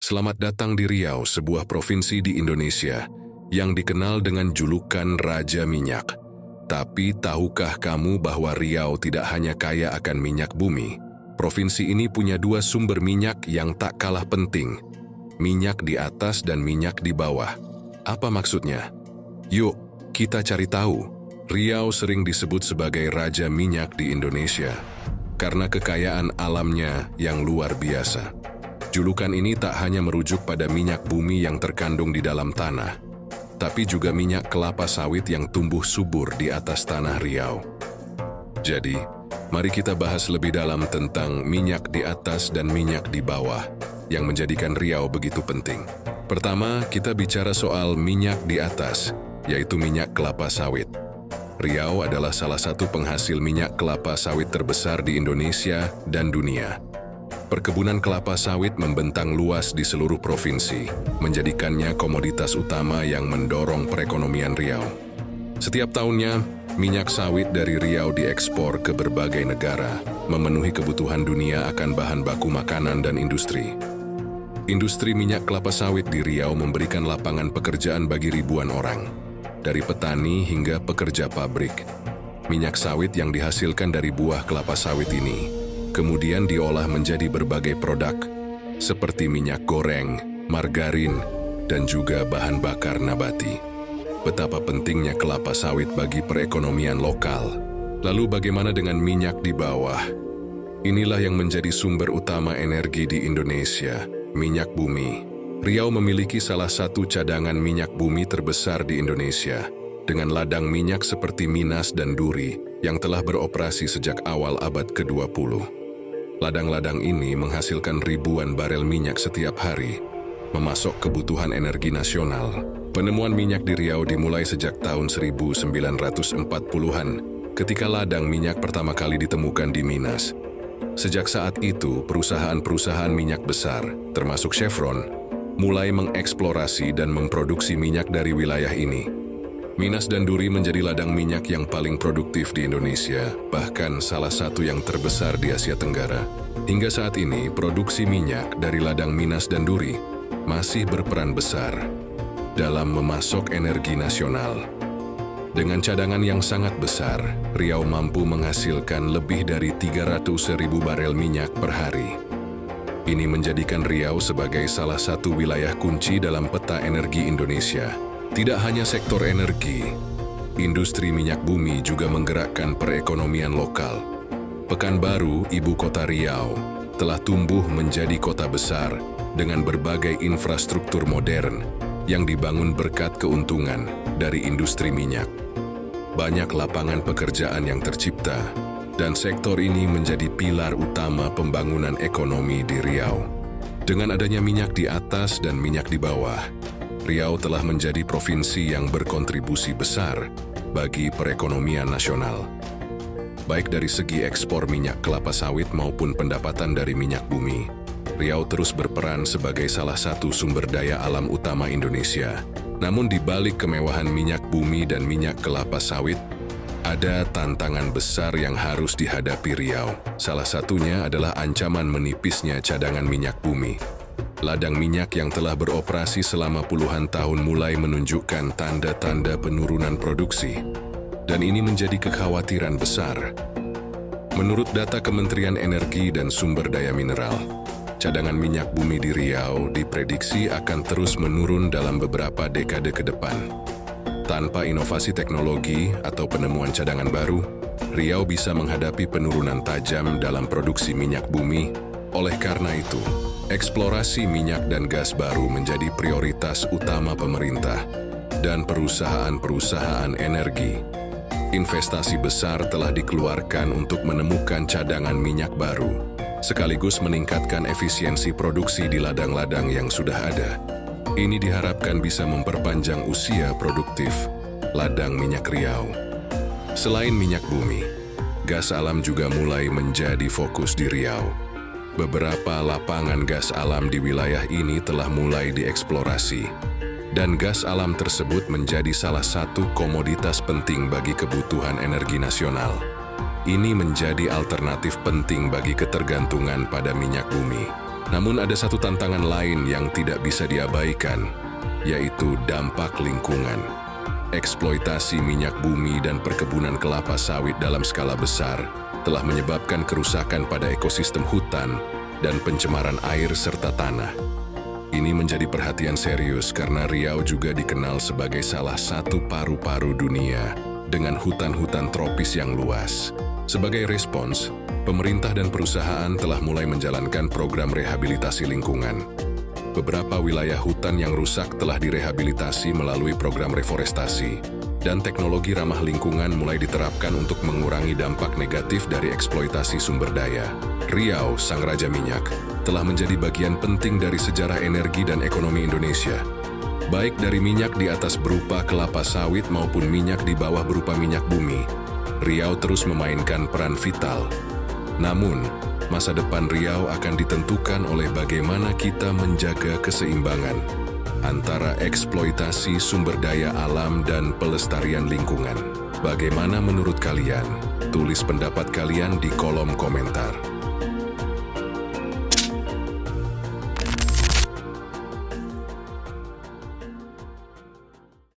Selamat datang di Riau, sebuah provinsi di Indonesia yang dikenal dengan julukan Raja Minyak. Tapi tahukah kamu bahwa Riau tidak hanya kaya akan minyak bumi? Provinsi ini punya dua sumber minyak yang tak kalah penting. Minyak di atas dan minyak di bawah. Apa maksudnya? Yuk, kita cari tahu. Riau sering disebut sebagai Raja Minyak di Indonesia karena kekayaan alamnya yang luar biasa. Julukan ini tak hanya merujuk pada minyak bumi yang terkandung di dalam tanah, tapi juga minyak kelapa sawit yang tumbuh subur di atas tanah Riau. Jadi, mari kita bahas lebih dalam tentang minyak di atas dan minyak di bawah yang menjadikan Riau begitu penting. Pertama, kita bicara soal minyak di atas, yaitu minyak kelapa sawit. Riau adalah salah satu penghasil minyak kelapa sawit terbesar di Indonesia dan dunia. Perkebunan kelapa sawit membentang luas di seluruh provinsi, menjadikannya komoditas utama yang mendorong perekonomian Riau. Setiap tahunnya, minyak sawit dari Riau diekspor ke berbagai negara, memenuhi kebutuhan dunia akan bahan baku makanan dan industri. Industri minyak kelapa sawit di Riau memberikan lapangan pekerjaan bagi ribuan orang, dari petani hingga pekerja pabrik. Minyak sawit yang dihasilkan dari buah kelapa sawit ini kemudian diolah menjadi berbagai produk, seperti minyak goreng, margarin, dan juga bahan bakar nabati. Betapa pentingnya kelapa sawit bagi perekonomian lokal. Lalu bagaimana dengan minyak di bawah? Inilah yang menjadi sumber utama energi di Indonesia, minyak bumi. Riau memiliki salah satu cadangan minyak bumi terbesar di Indonesia, dengan ladang minyak seperti Minas dan Duri yang telah beroperasi sejak awal abad ke-20. Ladang-ladang ini menghasilkan ribuan barel minyak setiap hari, memasok kebutuhan energi nasional. Penemuan minyak di Riau dimulai sejak tahun 1940-an, ketika ladang minyak pertama kali ditemukan di Minas. Sejak saat itu, perusahaan-perusahaan minyak besar, termasuk Chevron, mulai mengeksplorasi dan memproduksi minyak dari wilayah ini. Minas dan Duri menjadi ladang minyak yang paling produktif di Indonesia, bahkan salah satu yang terbesar di Asia Tenggara. Hingga saat ini, produksi minyak dari ladang Minas dan Duri masih berperan besar dalam memasok energi nasional. Dengan cadangan yang sangat besar, Riau mampu menghasilkan lebih dari 300.000 barel minyak per hari. Ini menjadikan Riau sebagai salah satu wilayah kunci dalam peta energi Indonesia. Tidak hanya sektor energi, industri minyak bumi juga menggerakkan perekonomian lokal. Pekanbaru, ibu kota Riau, telah tumbuh menjadi kota besar dengan berbagai infrastruktur modern yang dibangun berkat keuntungan dari industri minyak. Banyak lapangan pekerjaan yang tercipta, dan sektor ini menjadi pilar utama pembangunan ekonomi di Riau. Dengan adanya minyak di atas dan minyak di bawah, Riau telah menjadi provinsi yang berkontribusi besar bagi perekonomian nasional. Baik dari segi ekspor minyak kelapa sawit maupun pendapatan dari minyak bumi, Riau terus berperan sebagai salah satu sumber daya alam utama Indonesia. Namun di balik kemewahan minyak bumi dan minyak kelapa sawit, ada tantangan besar yang harus dihadapi Riau. Salah satunya adalah ancaman menipisnya cadangan minyak bumi. Ladang minyak yang telah beroperasi selama puluhan tahun mulai menunjukkan tanda-tanda penurunan produksi, dan ini menjadi kekhawatiran besar. Menurut data Kementerian Energi dan Sumber Daya Mineral, cadangan minyak bumi di Riau diprediksi akan terus menurun dalam beberapa dekade ke depan. Tanpa inovasi teknologi atau penemuan cadangan baru, Riau bisa menghadapi penurunan tajam dalam produksi minyak bumi. Oleh karena itu, eksplorasi minyak dan gas baru menjadi prioritas utama pemerintah dan perusahaan-perusahaan energi. Investasi besar telah dikeluarkan untuk menemukan cadangan minyak baru, sekaligus meningkatkan efisiensi produksi di ladang-ladang yang sudah ada. Ini diharapkan bisa memperpanjang usia produktif ladang minyak Riau. Selain minyak bumi, gas alam juga mulai menjadi fokus di Riau. Beberapa lapangan gas alam di wilayah ini telah mulai dieksplorasi, dan gas alam tersebut menjadi salah satu komoditas penting bagi kebutuhan energi nasional. Ini menjadi alternatif penting bagi ketergantungan pada minyak bumi. Namun ada satu tantangan lain yang tidak bisa diabaikan, yaitu dampak lingkungan. Eksploitasi minyak bumi dan perkebunan kelapa sawit dalam skala besar telah menyebabkan kerusakan pada ekosistem hutan dan pencemaran air serta tanah. Ini menjadi perhatian serius karena Riau juga dikenal sebagai salah satu paru-paru dunia dengan hutan-hutan tropis yang luas. Sebagai respons, pemerintah dan perusahaan telah mulai menjalankan program rehabilitasi lingkungan. Beberapa wilayah hutan yang rusak telah direhabilitasi melalui program reforestasi, dan teknologi ramah lingkungan mulai diterapkan untuk mengurangi dampak negatif dari eksploitasi sumber daya. Riau, sang raja minyak, telah menjadi bagian penting dari sejarah energi dan ekonomi Indonesia. Baik dari minyak di atas berupa kelapa sawit maupun minyak di bawah berupa minyak bumi, Riau terus memainkan peran vital. Namun, masa depan Riau akan ditentukan oleh bagaimana kita menjaga keseimbangan antara eksploitasi sumber daya alam dan pelestarian lingkungan. Bagaimana menurut kalian? Tulis pendapat kalian di kolom komentar.